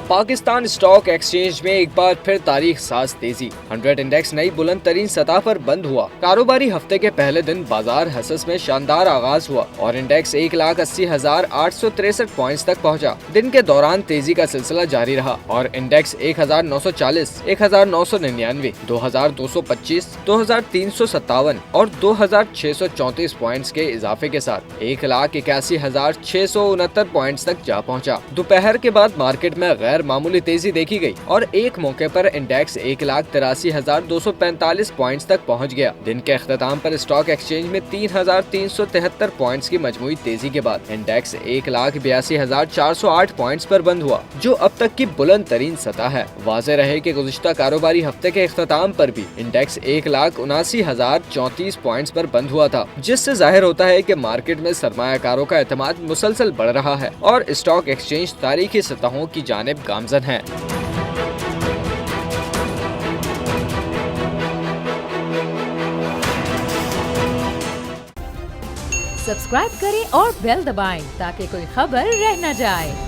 Pakistan stock exchange में एक बार फिर तारीख साज तेजी। 100 इंडेक्स नई बुलंद तरीन सतह पर बंद हुआ। कारोबारी हफ्ते के पहले दिन बाजार हसस में शानदार आगाज हुआ और इंडेक्स 1,80,863 पॉइंट्स तक पहुंचा। दिन के दौरान तेजी का सिलसिला जारी रहा और इंडेक्स 1,940, 1,999, 2,225, 2,357 और 2,634 पॉइंट्स के इजाफे के साथ 1,81,669 पॉइंट्स तक जा पहुंचा। दोपहर के बाद मार्केट में गैर मामूली तेजी देखी गई और एक मौके पर इंडेक्स 1,83,245 पॉइंट्स तक पहुंच गया। दिन के अख्ताम पर स्टॉक एक्सचेंज में 3,373 पॉइंट्स की मजमूई तेजी के बाद इंडेक्स 1,82,408 पॉइंट्स पर बंद हुआ, जो अब तक की बुलंद तरीन सतह है। वाज़ेह रहे कि गुज़िश्ता कारोबारी हफ्ते के अख्ताम पर भी इंडेक्स 1,79,034 पॉइंट्स पर बंद हुआ था, जिससे जाहिर होता है कि मार्केट में सरमायाकारों का एतमाद मुसलसल बढ़ रहा है और स्टॉक एक्सचेंज तारीखी सतहों की जानिब गामजन है। सब्सक्राइब करें और बेल दबाएं ताकि कोई खबर रह न जाए।